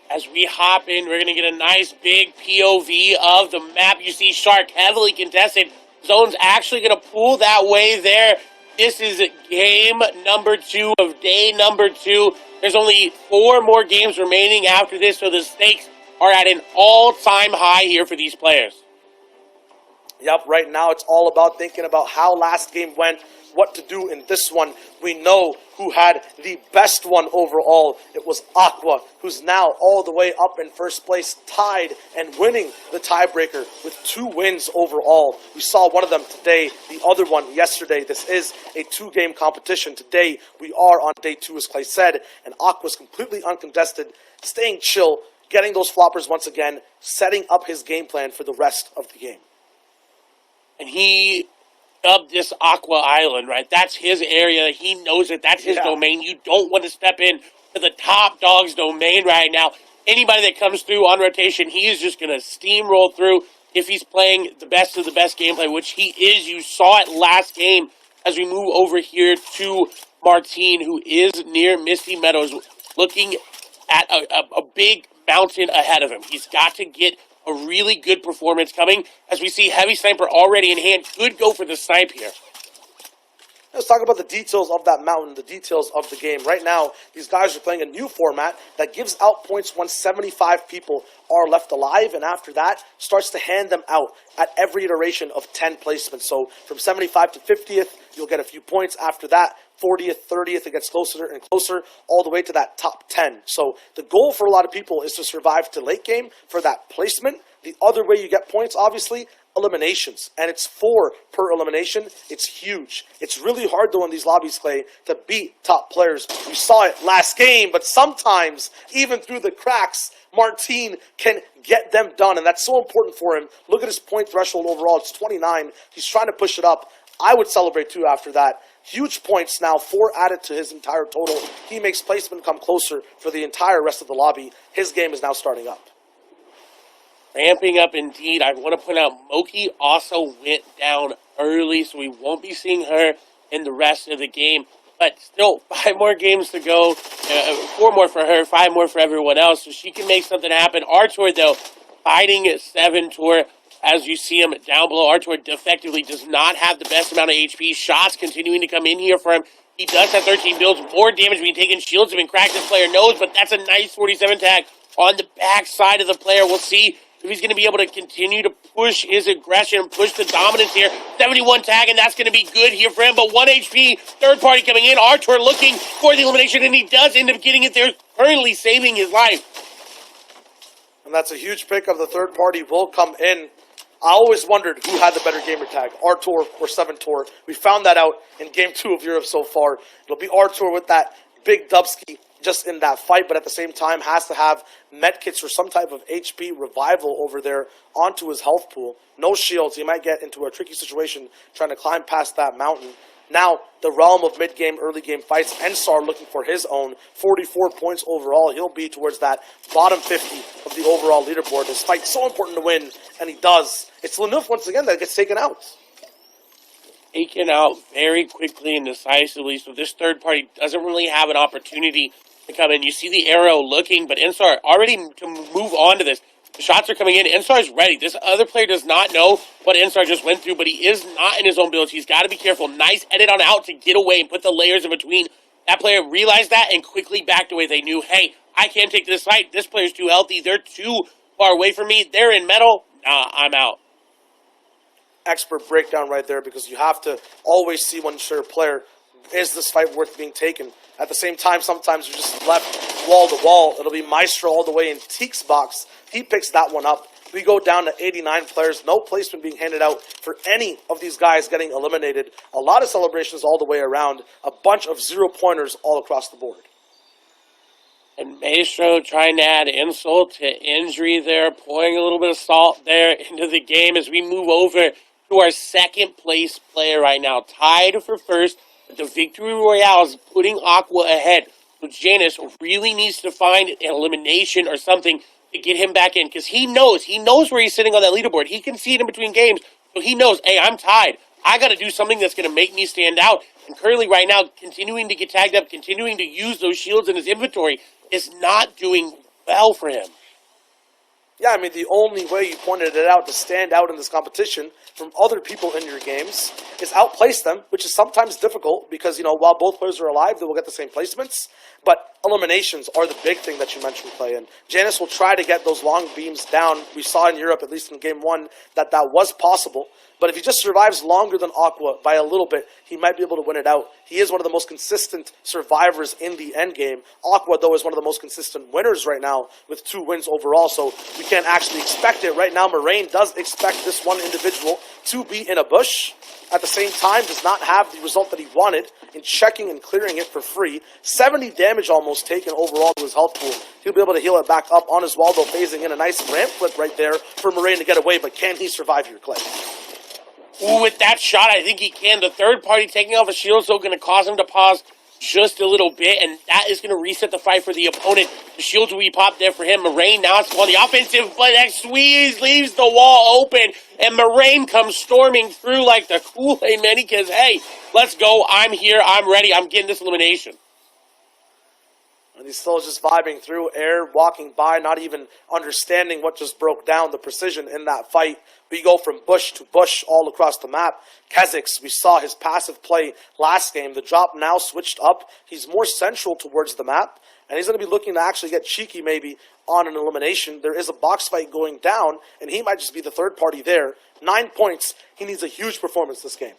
As we hop in, we're going to get a nice big POV of the map. You see Shark heavily contested. Zone's actually going to pull that way there. This is game number 2 of day number 2. There's only 4 more games remaining after this, so the stakes are at an all-time high here for these players. Yep, right now it's all about thinking about how last game went, what to do in this one. We know who had the best one overall. It was Aqua, who's now all the way up in first place, tied and winning the tiebreaker with 2 wins overall. We saw one of them today, the other one yesterday. This is a 2-game competition. Today we are on day 2, as Clay said, and Aqua's completely uncontested, staying chill, getting those floppers once again, setting up his game plan for the rest of the game. And he dubbed this Aqua Island, right? That's his area. He knows it. That's his domain. You don't want to step in to the top dog's domain right now. Anybody that comes through on rotation, he is just going to steamroll through if he's playing the best of the best gameplay, which he is. You saw it last game as we move over here to Martine, who is near Misty Meadows, looking at a big mountain ahead of him. He's got to get a really good performance coming, as we see Heavy Sniper already in hand. Could go for the snipe here. Let's talk about the details of that mountain, the details of the game. Right now, these guys are playing a new format that gives out points once 75 people are left alive, and after that, starts to hand them out at every iteration of 10 placements. So from 75 to 50th, you'll get a few points. After that, 40th, 30th, it gets closer and closer, all the way to that top 10. So the goal for a lot of people is to survive to late game for that placement. The other way you get points, obviously, eliminations. And it's 4 per elimination. It's huge. It's really hard, though, in these lobbies, Clay, to beat top players. We saw it last game, but sometimes, even through the cracks, Martine can get them done, and that's so important for him. Look at his point threshold overall. It's 29. He's trying to push it up. I would celebrate, too, after that. Huge points now, 4 added to his entire total. He makes placement come closer for the entire rest of the lobby. His game is now starting up. Ramping up indeed. I want to point out Moki also went down early, so we won't be seeing her in the rest of the game. But still, 5 more games to go. 4 more for her, 5 more for everyone else, so she can make something happen. Artur, though, fighting 7 Tour. As you see him down below, Artur effectively does not have the best amount of HP. Shots continuing to come in here for him. He does have 13 builds. More damage being taken. Shields have been cracked, this player knows, but that's a nice 47 tag on the back side of the player. We'll see if he's going to be able to continue to push his aggression, push the dominance here. 71 tag, and that's going to be good here for him. But 1 HP, third party coming in. Artur looking for the elimination, and he does end up getting it there, currently saving his life. And that's a huge pick of the third party will come in. I always wondered who had the better gamer tag, Artur or 7 Tour. We found that out in game 2 of Europe so far. It'll be Artur with that big dubski just in that fight, but at the same time has to have medkits or some type of HP revival over there onto his health pool. No shields. He might get into a tricky situation trying to climb past that mountain. Now, the realm of mid-game, early-game fights, Ensar looking for his own 44 points overall. He'll be towards that bottom 50 of the overall leaderboard. This fight's so important to win, and he does. It's Lenouf once again that gets taken out. Taken out very quickly and decisively, so this third party doesn't really have an opportunity to come in. You see the arrow looking, but Ensar already to move on to this. The shots are coming in. Ensar is ready. This other player does not know what Ensar just went through, but he is not in his own builds. He's got to be careful. Nice edit on out to get away and put the layers in between. That player realized that and quickly backed away. They knew, hey, I can't take this fight. This player's too healthy. They're too far away from me. They're in metal. Nah, I'm out. Expert breakdown right there, because you have to always see when you're a player, is this fight worth being taken? At the same time, sometimes you're just left wall to wall. It'll be Maestro all the way in Teek's box. He picks that one up. We go down to 89 players. No placement being handed out for any of these guys getting eliminated. A lot of celebrations all the way around. A bunch of 0-pointers all across the board. And Maestro trying to add insult to injury there, pouring a little bit of salt there into the game as we move over to our second place player right now. Tied for first, but the Victory Royale is putting Aqua ahead. So Janus really needs to find an elimination or something to get him back in, because he knows where he's sitting on that leaderboard. He can see it in between games, so he knows, hey, I'm tied. I got to do something that's going to make me stand out. And Curly right now, continuing to get tagged up, continuing to use those shields in his inventory, is not doing well for him. Yeah, I mean, the only way you pointed it out to stand out in this competition from other people in your games is outplace them, which is sometimes difficult because, you know, while both players are alive, they will get the same placements. But eliminations are the big thing that you mentioned, Clay. And Janus will try to get those long beams down. We saw in Europe, at least in Game 1, that that was possible. But if he just survives longer than Aqua by a little bit, he might be able to win it out. He is one of the most consistent survivors in the end game. Aqua, though, is one of the most consistent winners right now with 2 wins overall, so we can't actually expect it. Right now, Moraine does expect this one individual to be in a bush. At the same time, does not have the result that he wanted in checking and clearing it for free. 70 damage almost taken overall to his health pool. He'll be able to heal it back up on his wall, though, phasing in a nice ramp flip right there for Moraine to get away, but can he survive here, Clay? Ooh, with that shot, I think he can. The third party taking off a shield, so going to cause him to pause just a little bit, and that is going to reset the fight for the opponent. The shields will be popped there for him. Moraine now it's on the offensive, but that squeeze leaves the wall open, and Moraine comes storming through like the Kool-Aid man. He says, hey, let's go. I'm here. I'm ready. I'm getting this elimination. And he's still just vibing through air, walking by, not even understanding what just broke down, the precision in that fight. We go from bush to bush all across the map. Kha'Zix, we saw his passive play last game. The drop now switched up. He's more central towards the map, and he's going to be looking to actually get cheeky maybe on an elimination. There is a box fight going down, and he might just be the third party there. 9 points. He needs a huge performance this game.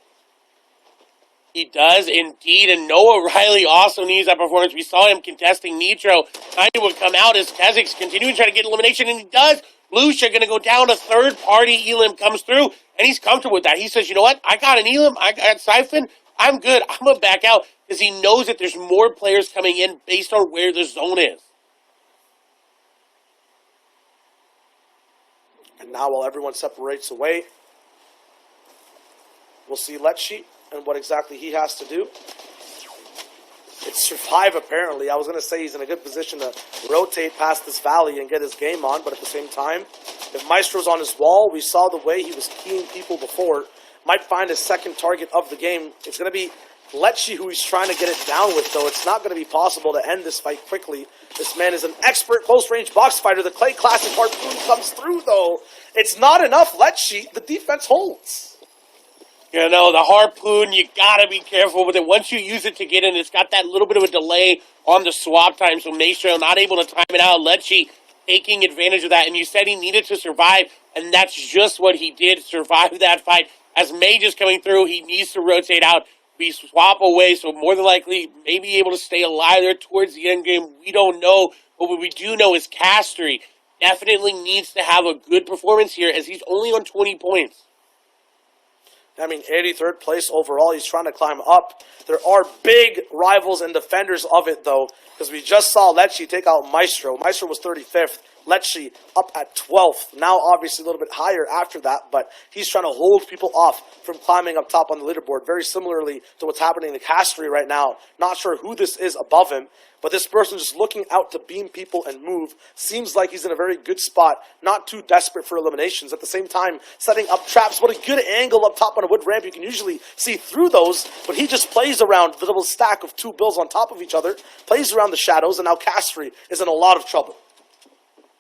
He does indeed, and Noah Riley also needs that performance. We saw him contesting Nitro. Kind of would come out as Kha'Zix continuing to try to get elimination, and he does. Lucia going to go down. A third-party Elim comes through, and he's comfortable with that. He says, you know what? I got an Elim. I got Siphon. I'm good. I'm going to back out because he knows that there's more players coming in based on where the zone is. And now while everyone separates away, we'll see Lecce and what exactly he has to do. It's survive, apparently. I was going to say he's in a good position to rotate past this valley and get his game on, but at the same time, if Maestro's on his wall, we saw the way he was keying people before, might find his second target of the game. It's going to be Lecce who he's trying to get it down with, though. It's not going to be possible to end this fight quickly. This man is an expert close-range box fighter. The Clay Classic Harpoon comes through, though. It's not enough, Lecce. The defense holds. You know, the Harpoon, you got to be careful with it. Once you use it to get in, it's got that little bit of a delay on the swap time, so Maestro not able to time it out. Lecce taking advantage of that, and you said he needed to survive, and that's just what he did, survive that fight. As Mage is coming through, he needs to rotate out. We swap away, so more than likely, maybe able to stay alive there towards the end game. We don't know, but what we do know is Castry definitely needs to have a good performance here, as he's only on 20 points. I mean, 83rd place overall. He's trying to climb up. There are big rivals and defenders of it, though, because we just saw Lecce take out Maestro. Maestro was 35th. Lecce up at 12th. Now, obviously, a little bit higher after that, but he's trying to hold people off from climbing up top on the leaderboard, very similarly to what's happening to Castry right now. Not sure who this is above him, but this person just looking out to beam people and move. Seems like he's in a very good spot, not too desperate for eliminations. At the same time, setting up traps. What a good angle up top on a wood ramp. You can usually see through those, but he just plays around the little stack of 2 bills on top of each other, plays around the shadows, and now Castry is in a lot of trouble.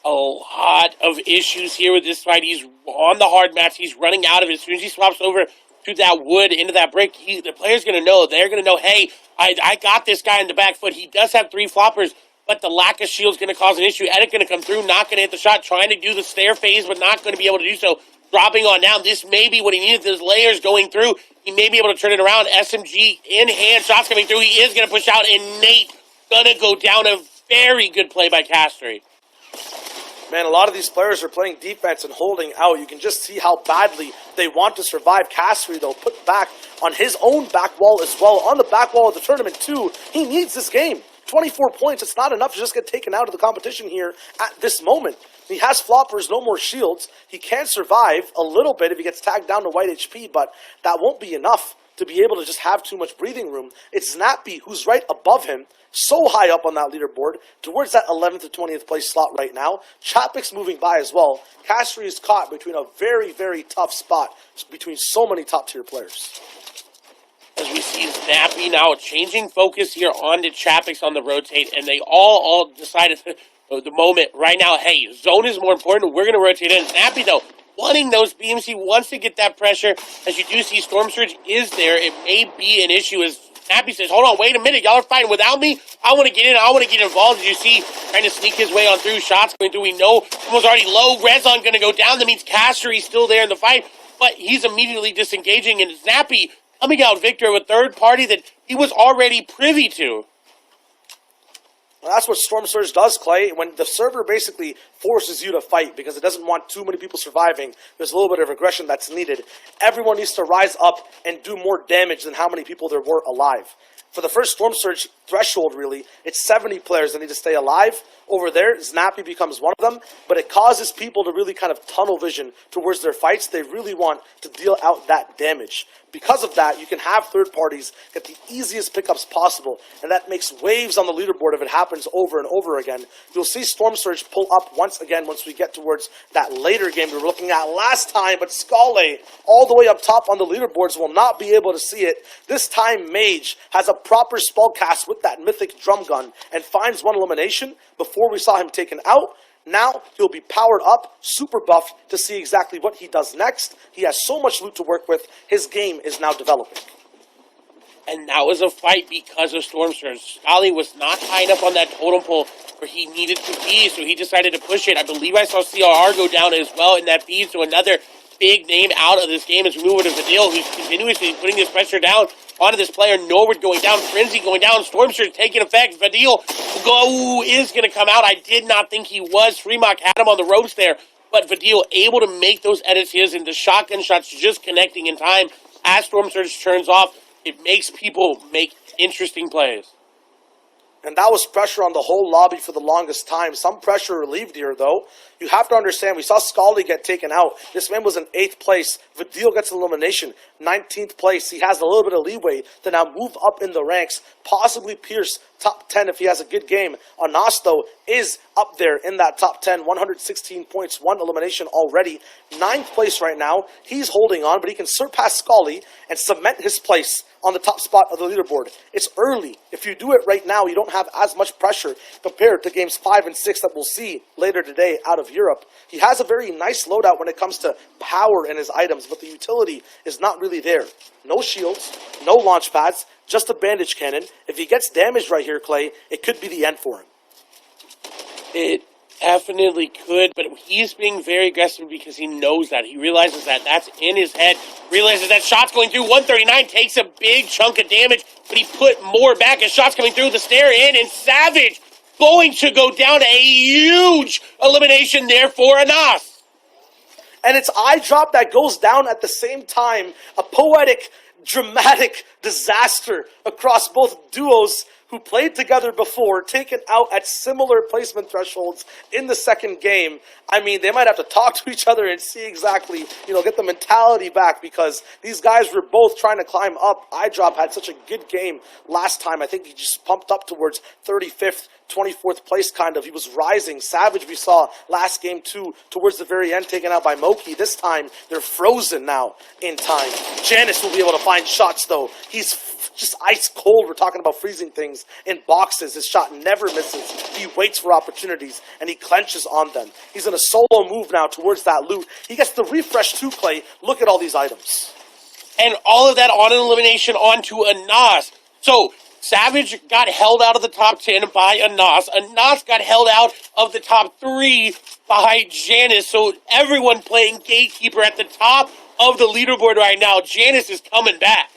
A lot of issues here with this fight. He's on the hard match. He's running out of it. As soon as he swaps over to that wood, into that brick, the player's going to know. They're going to know, hey, I got this guy in the back foot. He does have 3 floppers, but the lack of shield's going to cause an issue. Edit going to come through, not going to hit the shot, trying to do the stair phase, but not going to be able to do so. Dropping on down. This may be what he needed. His layers going through. He may be able to turn it around. SMG in hand. Shots coming through. He is going to push out, and Nate going to go down. A very good play by Castry. Man, a lot of these players are playing defense and holding out. You can just see how badly they want to survive. Castry, though, put back on his own back wall as well. On the back wall of the tournament, too. He needs this game. 24 points. It's not enough to just get taken out of the competition here at this moment. He has floppers, no more shields. He can survive a little bit if he gets tagged down to white HP, but that won't be enough to be able to just have too much breathing room. It's Snappy, who's right above him, so high up on that leaderboard, towards that 11th to 20th place slot right now. Chapik's moving by as well. Castry is caught between a very, very tough spot between so many top-tier players. As we see Snappy now changing focus here on to Chapik's on the rotate, and they all decided the moment right now. Hey, zone is more important. We're going to rotate in. Snappy, though, wanting those beams. He wants to get that pressure. As you do see, Storm Surge is there. It may be an issue as Snappy says, hold on, wait a minute. Y'all are fighting without me. I want to get in. I want to get involved. As you see, trying to sneak his way on through. Shots going through. We know someone's already low. Rezon going to go down. That means Caster, he's still there in the fight. But he's immediately disengaging. And Snappy coming out victor with third party that he was already privy to. Well, that's what Storm Surge does, Clay. When the server basically forces you to fight because it doesn't want too many people surviving, there's a little bit of aggression that's needed. Everyone needs to rise up and do more damage than how many people there were alive. For the first Storm Surge threshold, really, it's 70 players that need to stay alive. Over there, Snappy becomes one of them, but it causes people to really kind of tunnel vision towards their fights. They really want to deal out that damage. Because of that, you can have third parties get the easiest pickups possible, and that makes waves on the leaderboard if it happens over and over again. You'll see Storm Surge pull up once again once we get towards that later game we were looking at last time, but Skale, all the way up top on the leaderboards, will not be able to see it. This time, Mage has a proper spellcast with that mythic drum gun and finds one elimination before we saw him taken out. Now he'll be powered up, super buffed to see exactly what he does next. He has so much loot to work with. His game is now developing. And that was a fight because of Storm Surge. Scally was not high enough on that totem pole where he needed to be, so he decided to push it. I believe I saw CRR go down as well in that feed, so another big name out of this game as we move over to Vidil, who's continuously putting this pressure down onto this player. Norwood going down, Frenzy going down, Storm Surge taking effect. Vidil is going to come out. I did not think he was. Fremont had him on the ropes there, but Vidil able to make those edits his, and the shotgun shots just connecting in time as Storm Surge turns off. It makes people make interesting plays. And that was pressure on the whole lobby for the longest time. Some pressure relieved here, though. You have to understand, we saw Scally get taken out. This man was in 8th place. Vidil gets elimination, 19th place. He has a little bit of leeway to now move up in the ranks, possibly pierce top 10 if he has a good game. Anas, though, is up there in that top 10, 116 points, 1 elimination already. 9th place right now. He's holding on, but he can surpass Scally and cement his place on the top spot of the leaderboard. It's early. If you do it right now, you don't have as much pressure compared to games 5 and 6 that we'll see later today out of Europe. He has a very nice loadout when it comes to power in his items, but the utility is not really there. No shields, no launch pads, just a bandage cannon. If he gets damaged right here, Clay, it could be the end for him. It definitely could, but he's being very aggressive because he knows that. He realizes that. That's in his head. Realizes that shot's going through. 139 takes a big chunk of damage, but he put more back as shots coming through the stair in, and Savage going to go down. A huge elimination there for Anas. And it's eye drop that goes down at the same time. A poetic, dramatic disaster across both duos who played together before, taken out at similar placement thresholds in the second game. I mean, they might have to talk to each other and see exactly, get the mentality back, because these guys were both trying to climb up. iDrop had such a good game last time. I think he just pumped up towards 35th, 24th place kind of. He was rising. Savage we saw last game too, towards the very end, taken out by Moki. This time, they're frozen now in time. Janice will be able to find shots though. He's just ice cold. We're talking about freezing things in boxes. His shot never misses. He waits for opportunities and he clenches on them. He's in a solo move now towards that loot. He gets the refresh too, Clay. Look at all these items. And all of that on an elimination onto Anas. So Savage got held out of the top 10 by Anas. Anas got held out of the top 3 by Janice. So everyone playing gatekeeper at the top of the leaderboard right now. Janice is coming back.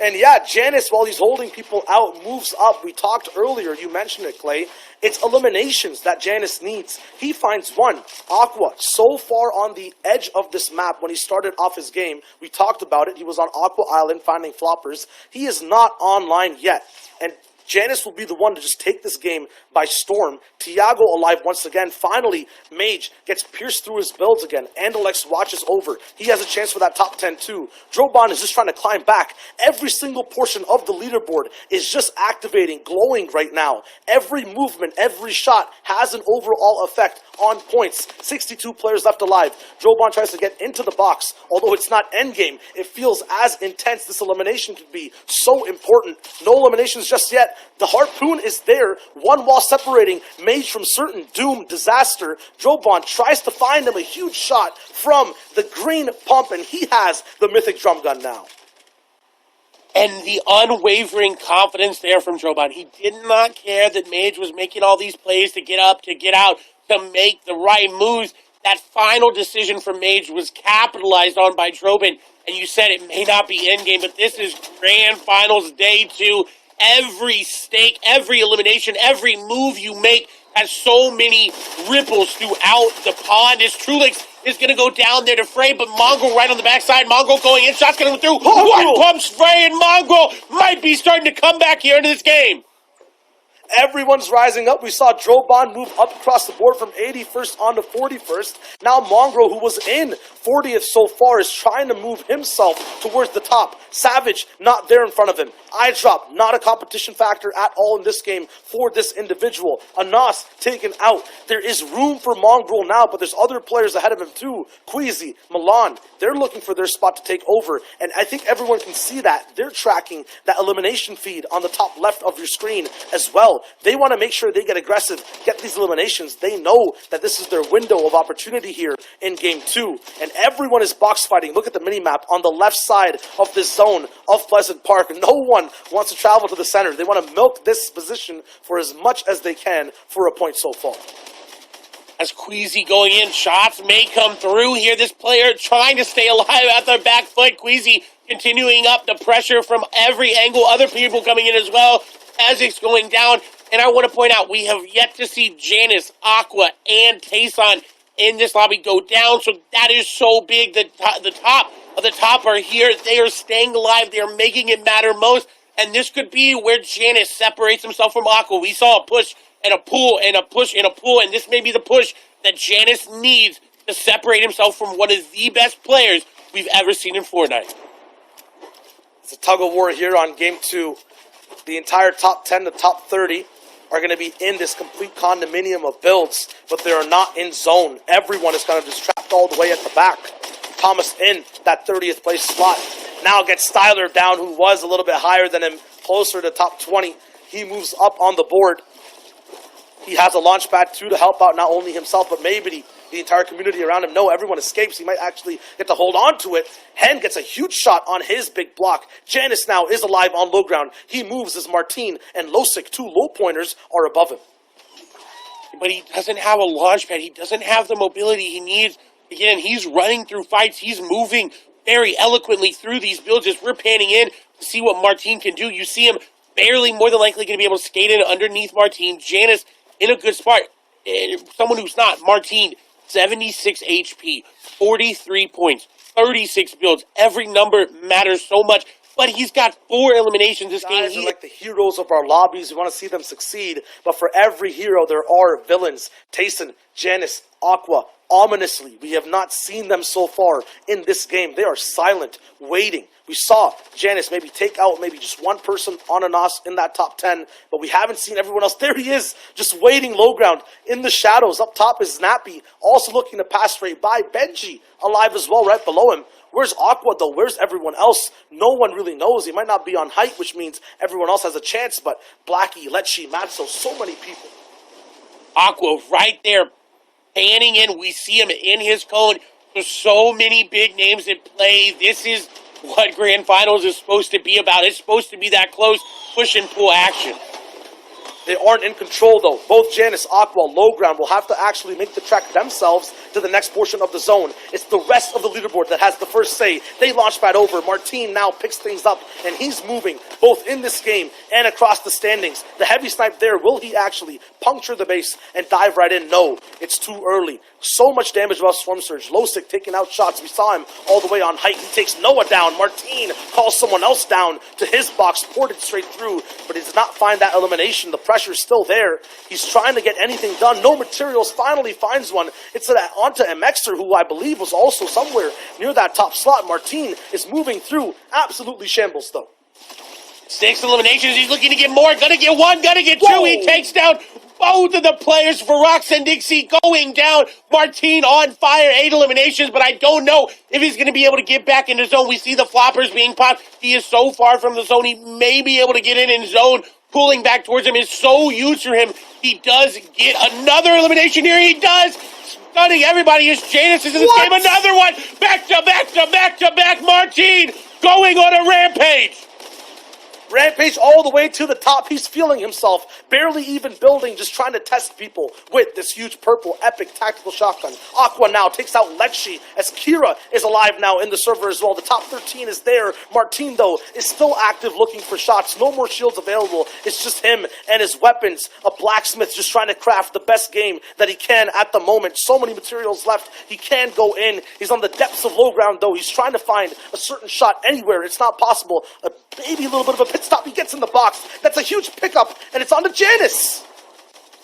And yeah, Janice, while he's holding people out, moves up. We talked earlier, you mentioned it, Clay. It's eliminations that Janice needs. He finds one. Aqua, so far on the edge of this map when he started off his game. We talked about it. He was on Aqua Island finding floppers. He is not online yet. And Janice will be the one to just take this game by storm. Tiago alive once again. Finally, Mage gets pierced through his builds again. Andalex watches over. He has a chance for that top 10 too. Drobon is just trying to climb back. Every single portion of the leaderboard is just activating, glowing right now. Every movement, every shot has an overall effect on points. 62 players left alive. Drobon tries to get into the box. Although it's not endgame, it feels as intense. This elimination could be so important. No eliminations just yet. yet. The harpoon is there, one wall separating Mage from certain doom, disaster. Droban tries to find him a huge shot from the green pump, and he has the mythic drum gun now. And the unwavering confidence there from Droban. He did not care that Mage was making all these plays to get up, to get out, to make the right moves. That final decision from Mage was capitalized on by Droban. And you said it may not be endgame, but this is Grand Finals Day 2. Every stake, every elimination, every move you make has so many ripples throughout the pond. As Trulix is going to go down there to Frey, but Mongrel right on the backside. Mongrel going in, shots going through. One pumps Frey, and Mongrel might be starting to come back here into this game. Everyone's rising up. We saw Droban move up across the board from 81st on to 41st. Now Mongrel, who was in 40th so far, is trying to move himself towards the top. Savage, not there in front of him. Eye drop, not a competition factor at all in this game for this individual. Anas taken out. There is room for Mongrel now, but there's other players ahead of him too. Queasy, Milan, they're looking for their spot to take over. And I think everyone can see that. They're tracking that elimination feed on the top left of your screen as well. They want to make sure they get aggressive, get these eliminations. They know that this is their window of opportunity here in Game 2. And everyone is box fighting. Look at the mini-map on the left side of this zone of Pleasant Park. No one wants to travel to the center. They want to milk this position for as much as they can for a point so far. As Queasy going in, shots may come through here. This player trying to stay alive at their back foot. Queasy continuing up the pressure from every angle. Other people coming in as well as it's going down. And I want to point out, we have yet to see Janice, Aqua, and Tayson in this lobby go down. So that is so big. The top of the top are here. They are staying alive. They are making it matter most. And this could be where Janice separates himself from Aqua. We saw a push and a pull and a push and a pull. And this may be the push that Janice needs to separate himself from one of the best players we've ever seen in Fortnite. It's a tug of war here on Game 2. The entire top 10 to top 30 are going to be in this complete condominium of builds, but they are not in zone. Everyone is kind of just trapped all the way at the back. Thomas in that 30th place slot. Now gets Styler down, who was a little bit higher than him, closer to top 20. He moves up on the board. He has a launch pad too to help out not only himself, but maybe the entire community around him. No, everyone escapes. He might actually get to hold on to it. Hen gets a huge shot on his big block. Janice now is alive on low ground. He moves as Martine and Losic, two low pointers, are above him. But he doesn't have a launch pad. He doesn't have the mobility he needs. Again, he's running through fights. He's moving very eloquently through these builds as we're panning in to see what Martine can do. You see him barely, more than likely, going to be able to skate in underneath Martine. Janice in a good spot. Someone who's not. Martine, 76 HP, 43 points, 36 builds. Every number matters so much. But he's got 4 eliminations this game. Guys are like the heroes of our lobbies. We want to see them succeed. But for every hero, there are villains. Tayson, Janice, Aqua, ominously. We have not seen them so far in this game. They are silent, waiting. We saw Janice maybe take out maybe just one person on Anas in that top 10, but we haven't seen everyone else. There he is, just waiting low ground in the shadows. Up top is Snappy, also looking to pass straight by. Benji alive as well right below him. Where's Aqua though? Where's everyone else? No one really knows. He might not be on height, which means everyone else has a chance, but Blackie, Lechi, Matzo, so many people. Aqua right there, panning in. We see him in his cone. There's so many big names in play. This is what Grand Finals is supposed to be about. It's supposed to be that close push and pull action. They aren't in control though. Both Janice, Aqua, low ground will have to actually make the track themselves to the next portion of the zone. It's the rest of the leaderboard that has the first say. They launch pad over. Martine now picks things up, and he's moving both in this game and across the standings. The heavy snipe there, will he actually puncture the base and dive right in? No, it's too early. So much damage about Swarm Surge. Losic taking out shots. We saw him all the way on height. He takes Noah down. Martine calls someone else down to his box, ported straight through, but he does not find that elimination. The pressure's still there. He's trying to get anything done. No materials. Finally finds one. It's onto MXer, who I believe was also somewhere near that top slot. Martine is moving through. Absolutely shambles, though. 6 eliminations. He's looking to get more. Gonna get 1. Gonna get 2. Whoa. He takes down both of the players. Verox and Dixie going down. Martine on fire. 8 eliminations, but I don't know if he's going to be able to get back in the zone. We see the floppers being popped. He is so far from the zone. He may be able to get in zone. pulling back towards him is so huge for him. He does get another elimination here. He does. Stunning everybody as Janus is in this game. Another one. Back to back to back to back. Martine going on a rampage. Rampage all the way to the top. He's feeling himself. Barely even building, just trying to test people with this huge purple epic tactical shotgun. Aqua now takes out Lecce as Kira is alive now in the server as well. The top 13 is there. Martine, though, is still active looking for shots. No more shields available. It's just him and his weapons. A blacksmith just trying to craft the best game that he can at the moment. So many materials left. He can go in. He's on the depths of low ground, though. He's trying to find a certain shot anywhere. It's not possible. Maybe a little bit of a pit stop. He gets in the box. That's a huge pickup, and it's on to Janus.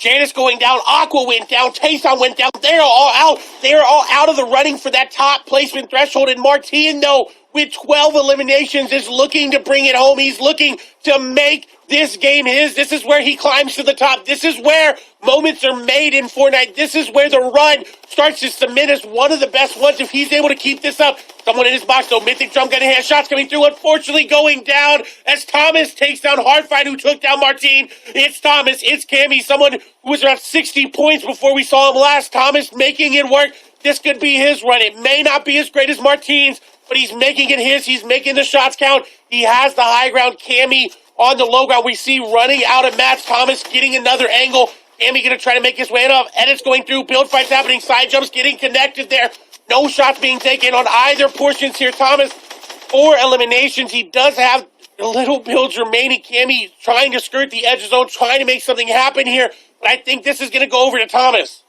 Janus going down. Aqua went down. Tayssir went down. They're all out. They're all out of the running for that top placement threshold. And Martine, though, with 12 eliminations, is looking to bring it home. He's looking to make this game his. This is where he climbs to the top. This is where moments are made in Fortnite. This is where the run starts to cement as one of the best ones if he's able to keep this up. Someone in his box, though. Mythic Drum getting hand shots coming through. Unfortunately, going down as Thomas takes down Hardfight, who took down Martine. It's Thomas. It's Cammy. Someone who was around 60 points before we saw him last. Thomas making it work. This could be his run. It may not be as great as Martine's, but he's making it his. He's making the shots count. He has the high ground. Cammy on the low ground. We see running out of mats. Thomas getting another angle. Cammy going to try to make his way up. Edits going through. Build fights happening. Side jumps getting connected there. No shots being taken on either portions here. Thomas, 4 eliminations. He does have a little builds remaining. Cammy trying to skirt the edge zone, trying to make something happen here. But I think this is going to go over to Thomas.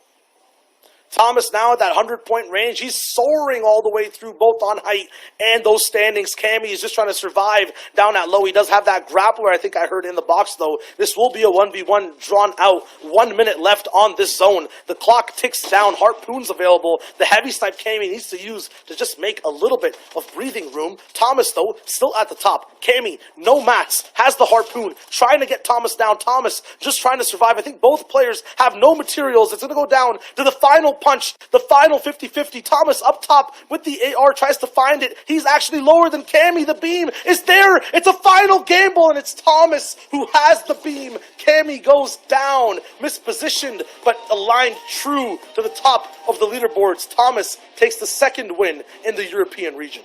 Thomas now at that 100-point range. He's soaring all the way through both on height and those standings. Cammy is just trying to survive down at low. He does have that grappler, I think I heard in the box, though. This will be a 1v1 drawn out. 1 minute left on this zone. The clock ticks down. Harpoons available. The heavy snipe Cammy needs to use to just make a little bit of breathing room. Thomas, though, still at the top. Cammy, no mats, has the harpoon, trying to get Thomas down. Thomas just trying to survive. I think both players have no materials. It's going to go down to the final punch, the final 50-50. Thomas up top with the AR, tries to find it. He's actually lower than Cammy. The beam is there. It's a final gamble, and it's Thomas who has the beam. Cammy goes down, mispositioned, but aligned true to the top of the leaderboards. Thomas takes the second win in the European region.